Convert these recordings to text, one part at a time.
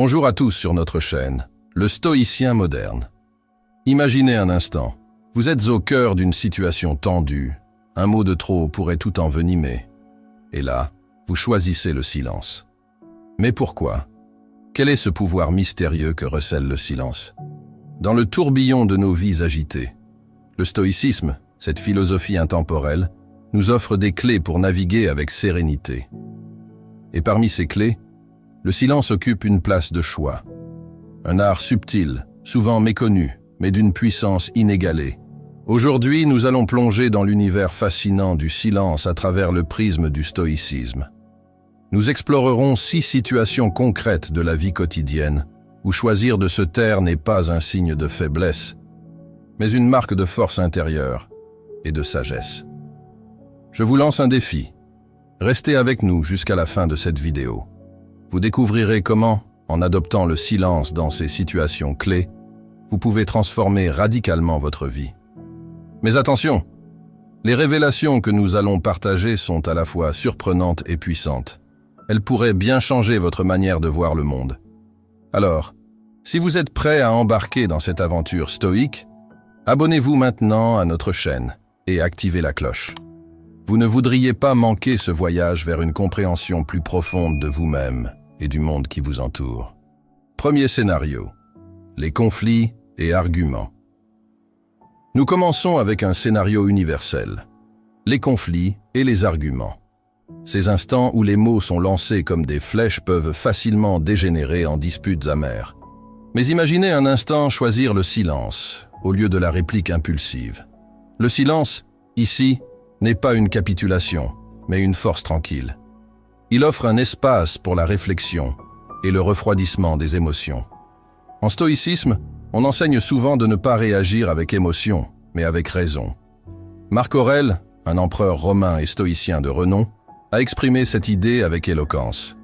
Bonjour à tous sur notre chaîne, le stoïcien moderne. Imaginez un instant, vous êtes au cœur d'une situation tendue, un mot de trop pourrait tout envenimer. Et là, vous choisissez le silence. Mais pourquoi? Quel est ce pouvoir mystérieux que recèle le silence? Dans le tourbillon de nos vies agitées, le stoïcisme, cette philosophie intemporelle, nous offre des clés pour naviguer avec sérénité. Et parmi ces clés, le silence occupe une place de choix. Un art subtil, souvent méconnu, mais d'une puissance inégalée. Aujourd'hui, nous allons plonger dans l'univers fascinant du silence à travers le prisme du stoïcisme. Nous explorerons 6 situations concrètes de la vie quotidienne, où choisir de se taire n'est pas un signe de faiblesse, mais une marque de force intérieure et de sagesse. Je vous lance un défi. Restez avec nous jusqu'à la fin de cette vidéo. Vous découvrirez comment, en adoptant le silence dans ces situations clés, vous pouvez transformer radicalement votre vie. Mais attention, les révélations que nous allons partager sont à la fois surprenantes et puissantes. Elles pourraient bien changer votre manière de voir le monde. Alors, si vous êtes prêt à embarquer dans cette aventure stoïque, abonnez-vous maintenant à notre chaîne et activez la cloche. Vous ne voudriez pas manquer ce voyage vers une compréhension plus profonde de vous-même et du monde qui vous entoure. Premier scénario, les conflits et arguments. Nous commençons avec un scénario universel, les conflits et les arguments. Ces instants où les mots sont lancés comme des flèches peuvent facilement dégénérer en disputes amères. Mais imaginez un instant choisir le silence au lieu de la réplique impulsive. Le silence, ici, n'est pas une capitulation, mais une force tranquille. Il offre un espace pour la réflexion et le refroidissement des émotions. En stoïcisme, on enseigne souvent de ne pas réagir avec émotion, mais avec raison. Marc Aurèle, un empereur romain et stoïcien de renom, a exprimé cette idée avec éloquence.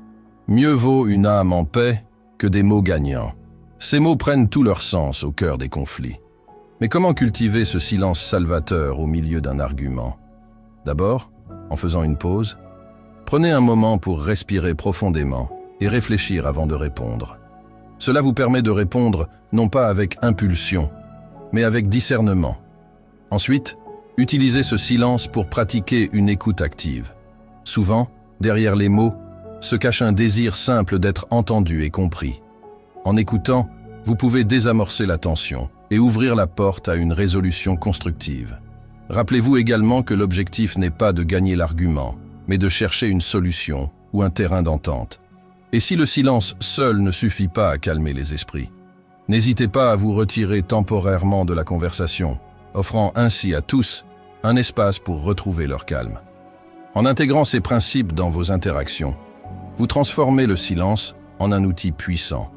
Mieux vaut une âme en paix que des mots gagnants. Ces mots prennent tout leur sens au cœur des conflits. Mais comment cultiver ce silence salvateur au milieu d'un argument? D'abord, en faisant une pause, prenez un moment pour respirer profondément et réfléchir avant de répondre. Cela vous permet de répondre non pas avec impulsion, mais avec discernement. Ensuite, utilisez ce silence pour pratiquer une écoute active. Souvent, derrière les mots, se cache un désir simple d'être entendu et compris. En écoutant, vous pouvez désamorcer la tension et ouvrir la porte à une résolution constructive. Rappelez-vous également que l'objectif n'est pas de gagner l'argument, mais de chercher une solution ou un terrain d'entente. Et si le silence seul ne suffit pas à calmer les esprits, n'hésitez pas à vous retirer temporairement de la conversation, offrant ainsi à tous un espace pour retrouver leur calme. En intégrant ces principes dans vos interactions, vous transformez le silence en un outil puissant,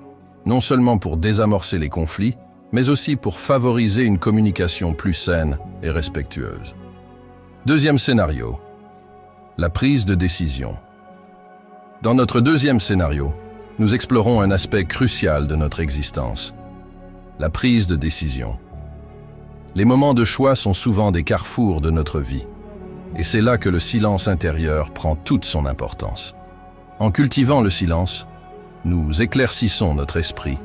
non seulement pour désamorcer les conflits, mais aussi pour favoriser une communication plus saine et respectueuse. Deuxième scénario, la prise de décision. Dans notre deuxième scénario, nous explorons un aspect crucial de notre existence, la prise de décision. Les moments de choix sont souvent des carrefours de notre vie, et c'est là que le silence intérieur prend toute son importance. En cultivant le silence, nous éclaircissons notre esprit,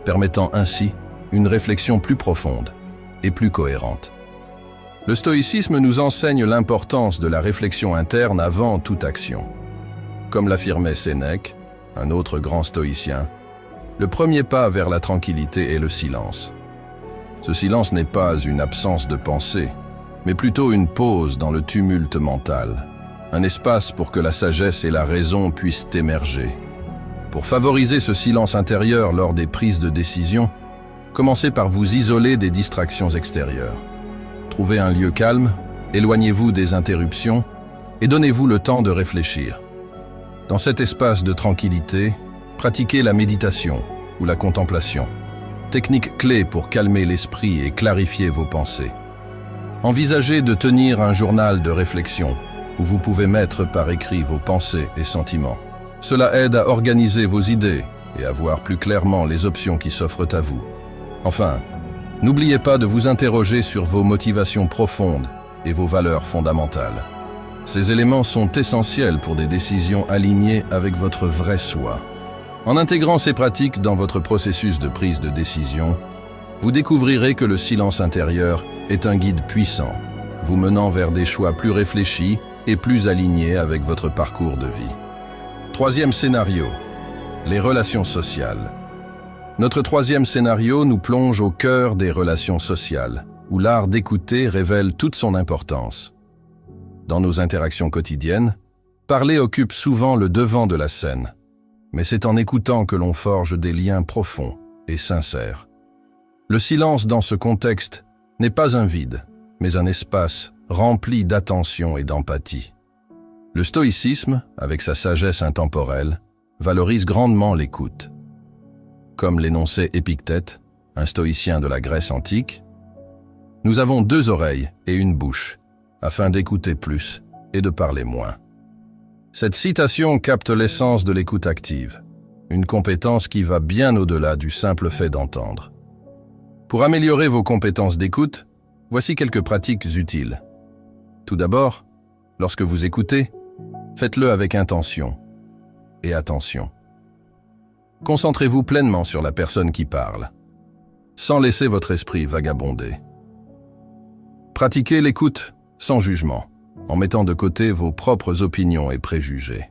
permettant ainsi une réflexion plus profonde et plus cohérente. Le stoïcisme nous enseigne l'importance de la réflexion interne avant toute action. Comme l'affirmait Sénèque, un autre grand stoïcien, le premier pas vers la tranquillité est le silence. Ce silence n'est pas une absence de pensée, mais plutôt une pause dans le tumulte mental, un espace pour que la sagesse et la raison puissent émerger. Pour favoriser ce silence intérieur lors des prises de décision, commencez par vous isoler des distractions extérieures. Trouvez un lieu calme, éloignez-vous des interruptions et donnez-vous le temps de réfléchir. Dans cet espace de tranquillité, pratiquez la méditation ou la contemplation, technique clé pour calmer l'esprit et clarifier vos pensées. Envisagez de tenir un journal de réflexion où vous pouvez mettre par écrit vos pensées et sentiments. Cela aide à organiser vos idées et à voir plus clairement les options qui s'offrent à vous. Enfin, n'oubliez pas de vous interroger sur vos motivations profondes et vos valeurs fondamentales. Ces éléments sont essentiels pour des décisions alignées avec votre vrai soi. En intégrant ces pratiques dans votre processus de prise de décision, vous découvrirez que le silence intérieur est un guide puissant, vous menant vers des choix plus réfléchis et plus alignés avec votre parcours de vie. Troisième scénario, les relations sociales. Notre troisième scénario nous plonge au cœur des relations sociales, où l'art d'écouter révèle toute son importance. Dans nos interactions quotidiennes, parler occupe souvent le devant de la scène, mais c'est en écoutant que l'on forge des liens profonds et sincères. Le silence dans ce contexte n'est pas un vide, mais un espace rempli d'attention et d'empathie. Le stoïcisme, avec sa sagesse intemporelle, valorise grandement l'écoute. Comme l'énonçait Épictète, un stoïcien de la Grèce antique, « Nous avons 2 oreilles et une bouche, afin d'écouter plus et de parler moins. » Cette citation capte l'essence de l'écoute active, une compétence qui va bien au-delà du simple fait d'entendre. Pour améliorer vos compétences d'écoute, voici quelques pratiques utiles. Tout d'abord, lorsque vous écoutez, faites-le avec intention et attention. Concentrez-vous pleinement sur la personne qui parle, sans laisser votre esprit vagabonder. Pratiquez l'écoute sans jugement, en mettant de côté vos propres opinions et préjugés.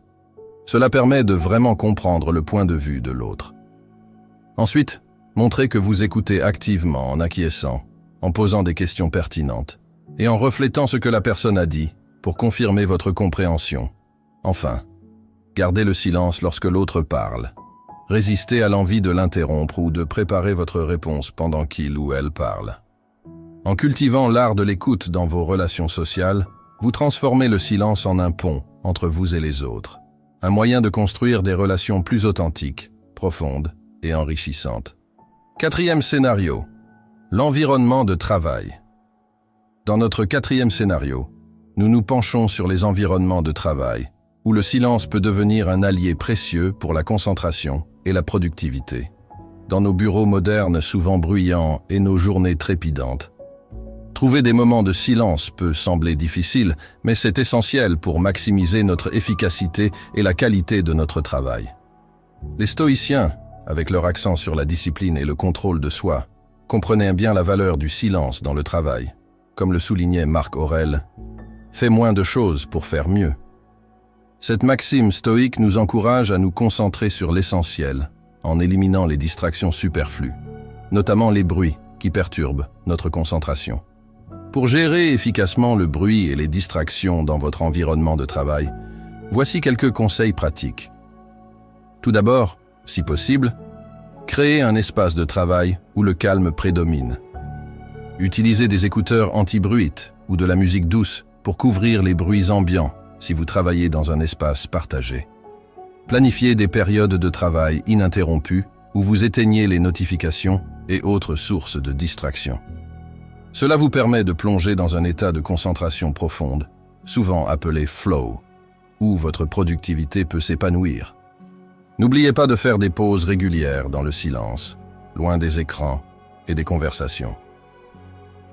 Cela permet de vraiment comprendre le point de vue de l'autre. Ensuite, montrez que vous écoutez activement en acquiesçant, en posant des questions pertinentes et en reflétant ce que la personne a dit pour confirmer votre compréhension. Enfin, gardez le silence lorsque l'autre parle. Résistez à l'envie de l'interrompre ou de préparer votre réponse pendant qu'il ou elle parle. En cultivant l'art de l'écoute dans vos relations sociales, vous transformez le silence en un pont entre vous et les autres, un moyen de construire des relations plus authentiques, profondes et enrichissantes. Quatrième scénario, l'environnement de travail. Dans notre quatrième scénario, nous nous penchons sur les environnements de travail, où le silence peut devenir un allié précieux pour la concentration et la productivité. Dans nos bureaux modernes souvent bruyants et nos journées trépidantes, trouver des moments de silence peut sembler difficile, mais c'est essentiel pour maximiser notre efficacité et la qualité de notre travail. Les stoïciens, avec leur accent sur la discipline et le contrôle de soi, comprenaient bien la valeur du silence dans le travail. Comme le soulignait Marc Aurèle, « Fais moins de choses pour faire mieux ». Cette maxime stoïque nous encourage à nous concentrer sur l'essentiel, en éliminant les distractions superflues, notamment les bruits qui perturbent notre concentration. Pour gérer efficacement le bruit et les distractions dans votre environnement de travail, voici quelques conseils pratiques. Tout d'abord, si possible, créez un espace de travail où le calme prédomine. Utilisez des écouteurs anti-bruit ou de la musique douce pour couvrir les bruits ambiants si vous travaillez dans un espace partagé. Planifiez des périodes de travail ininterrompues où vous éteignez les notifications et autres sources de distraction. Cela vous permet de plonger dans un état de concentration profonde, souvent appelé flow, où votre productivité peut s'épanouir. N'oubliez pas de faire des pauses régulières dans le silence, loin des écrans et des conversations.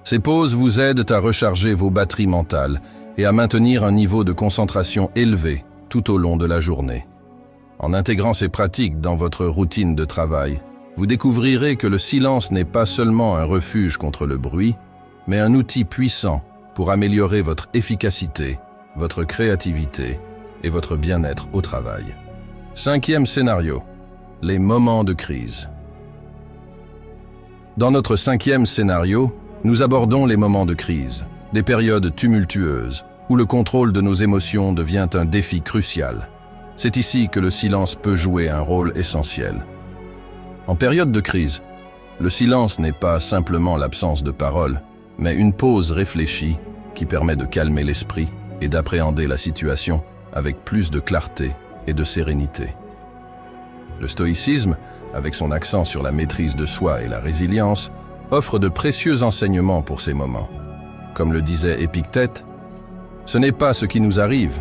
Ces pauses vous aident à recharger vos batteries mentales et à maintenir un niveau de concentration élevé tout au long de la journée. En intégrant ces pratiques dans votre routine de travail, vous découvrirez que le silence n'est pas seulement un refuge contre le bruit, mais un outil puissant pour améliorer votre efficacité, votre créativité et votre bien-être au travail. Cinquième scénario, les moments de crise. Dans notre cinquième scénario, nous abordons les moments de crise, des périodes tumultueuses, où le contrôle de nos émotions devient un défi crucial. C'est ici que le silence peut jouer un rôle essentiel. En période de crise, le silence n'est pas simplement l'absence de parole, mais une pause réfléchie qui permet de calmer l'esprit et d'appréhender la situation avec plus de clarté et de sérénité. Le stoïcisme, avec son accent sur la maîtrise de soi et la résilience, offre de précieux enseignements pour ces moments. Comme le disait Épictète, « Ce n'est pas ce qui nous arrive,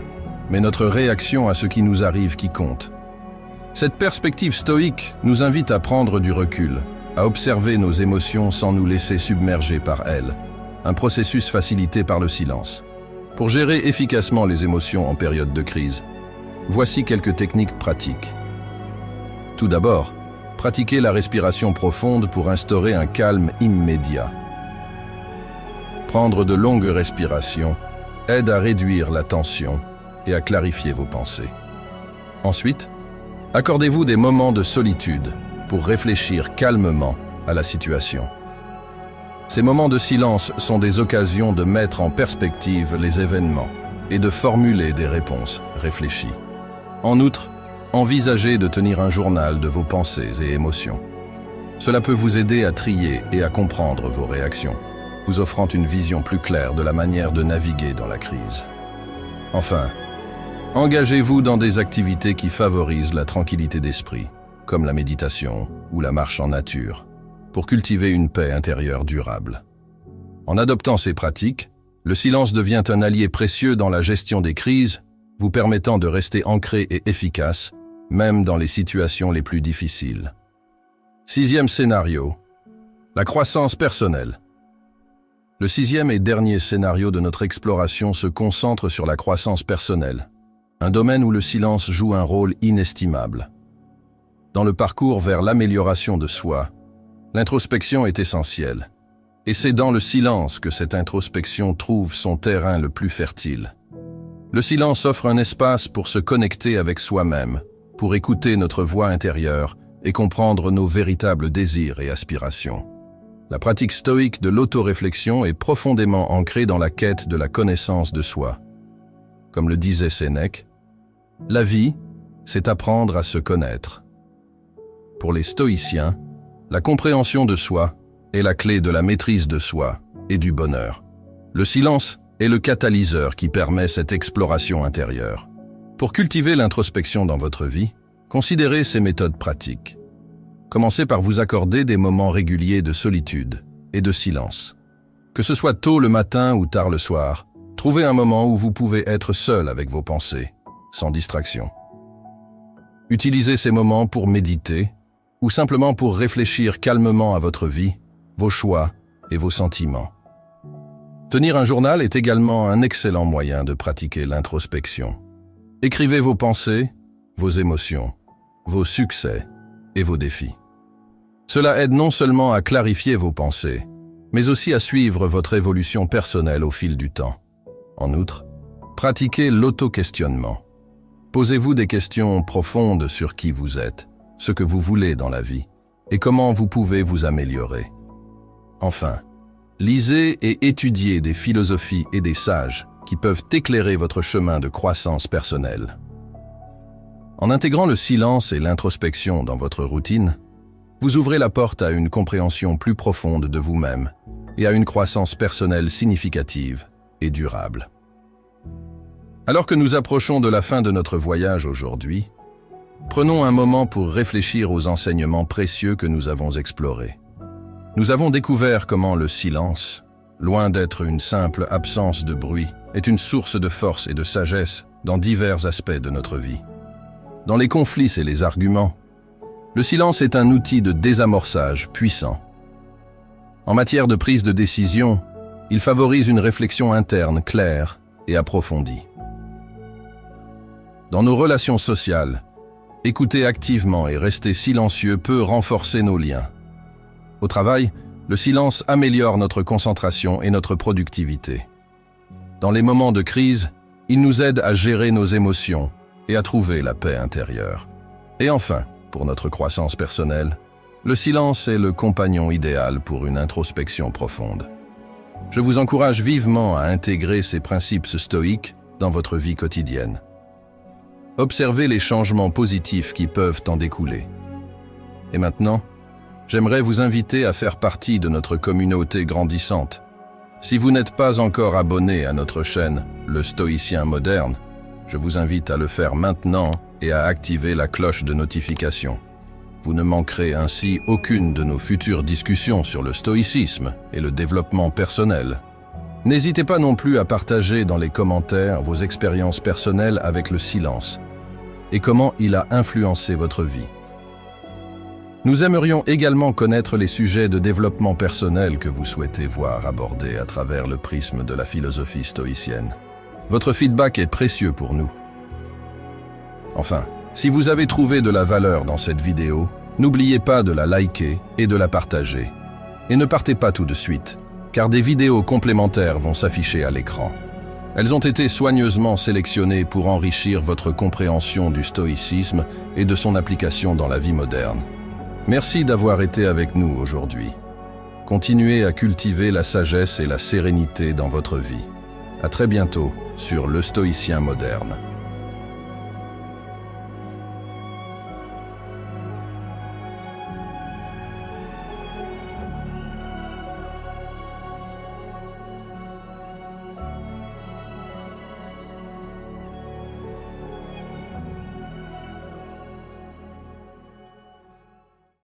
mais notre réaction à ce qui nous arrive qui compte. » Cette perspective stoïque nous invite à prendre du recul, à observer nos émotions sans nous laisser submerger par elles, un processus facilité par le silence. Pour gérer efficacement les émotions en période de crise, voici quelques techniques pratiques. Tout d'abord, pratiquez la respiration profonde pour instaurer un calme immédiat. Prendre de longues respirations aide à réduire la tension et à clarifier vos pensées. Ensuite, accordez-vous des moments de solitude pour réfléchir calmement à la situation. Ces moments de silence sont des occasions de mettre en perspective les événements et de formuler des réponses réfléchies. En outre, envisagez de tenir un journal de vos pensées et émotions. Cela peut vous aider à trier et à comprendre vos réactions, vous offrant une vision plus claire de la manière de naviguer dans la crise. Enfin, engagez-vous dans des activités qui favorisent la tranquillité d'esprit, comme la méditation ou la marche en nature, pour cultiver une paix intérieure durable. En adoptant ces pratiques, le silence devient un allié précieux dans la gestion des crises, vous permettant de rester ancré et efficace, même dans les situations les plus difficiles. 6e scénario, la croissance personnelle. Le 6e et dernier scénario de notre exploration se concentre sur la croissance personnelle, un domaine où le silence joue un rôle inestimable. Dans le parcours vers l'amélioration de soi, l'introspection est essentielle, et c'est dans le silence que cette introspection trouve son terrain le plus fertile. Le silence offre un espace pour se connecter avec soi-même, pour écouter notre voix intérieure et comprendre nos véritables désirs et aspirations. La pratique stoïque de l'autoréflexion est profondément ancrée dans la quête de la connaissance de soi. Comme le disait Sénèque, « La vie, c'est apprendre à se connaître ». Pour les stoïciens, la compréhension de soi est la clé de la maîtrise de soi et du bonheur. Le silence est le catalyseur qui permet cette exploration intérieure. Pour cultiver l'introspection dans votre vie, considérez ces méthodes pratiques. Commencez par vous accorder des moments réguliers de solitude et de silence. Que ce soit tôt le matin ou tard le soir, trouvez un moment où vous pouvez être seul avec vos pensées, sans distraction. Utilisez ces moments pour méditer ou simplement pour réfléchir calmement à votre vie, vos choix et vos sentiments. Tenir un journal est également un excellent moyen de pratiquer l'introspection. Écrivez vos pensées, vos émotions, vos succès et vos défis. Cela aide non seulement à clarifier vos pensées, mais aussi à suivre votre évolution personnelle au fil du temps. En outre, pratiquez l'auto-questionnement. Posez-vous des questions profondes sur qui vous êtes, ce que vous voulez dans la vie, et comment vous pouvez vous améliorer. Enfin, lisez et étudiez des philosophies et des sages qui peuvent éclairer votre chemin de croissance personnelle. En intégrant le silence et l'introspection dans votre routine, vous ouvrez la porte à une compréhension plus profonde de vous-même et à une croissance personnelle significative et durable. Alors que nous approchons de la fin de notre voyage aujourd'hui, prenons un moment pour réfléchir aux enseignements précieux que nous avons explorés. Nous avons découvert comment le silence, loin d'être une simple absence de bruit, est une source de force et de sagesse dans divers aspects de notre vie. Dans les conflits et les arguments, le silence est un outil de désamorçage puissant. En matière de prise de décision, il favorise une réflexion interne claire et approfondie. Dans nos relations sociales, écouter activement et rester silencieux peut renforcer nos liens. Au travail, le silence améliore notre concentration et notre productivité. Dans les moments de crise, il nous aide à gérer nos émotions et à trouver la paix intérieure. Et enfin, pour notre croissance personnelle, le silence est le compagnon idéal pour une introspection profonde. Je vous encourage vivement à intégrer ces principes stoïques dans votre vie quotidienne. Observez les changements positifs qui peuvent en découler. Et maintenant, j'aimerais vous inviter à faire partie de notre communauté grandissante. Si vous n'êtes pas encore abonné à notre chaîne, Le Stoïcien Moderne, je vous invite à le faire maintenant et à activer la cloche de notification. Vous ne manquerez ainsi aucune de nos futures discussions sur le stoïcisme et le développement personnel. N'hésitez pas non plus à partager dans les commentaires vos expériences personnelles avec le silence et comment il a influencé votre vie. Nous aimerions également connaître les sujets de développement personnel que vous souhaitez voir abordés à travers le prisme de la philosophie stoïcienne. Votre feedback est précieux pour nous. Enfin, Si vous avez trouvé de la valeur dans cette vidéo, n'oubliez pas de la liker et de la partager. Et ne partez pas tout de suite, car des vidéos complémentaires vont s'afficher à l'écran. Elles ont été soigneusement sélectionnées pour enrichir votre compréhension du stoïcisme et de son application dans la vie moderne. Merci d'avoir été avec nous aujourd'hui. Continuez à cultiver la sagesse et la sérénité dans votre vie. À très bientôt sur Le Stoïcien moderne.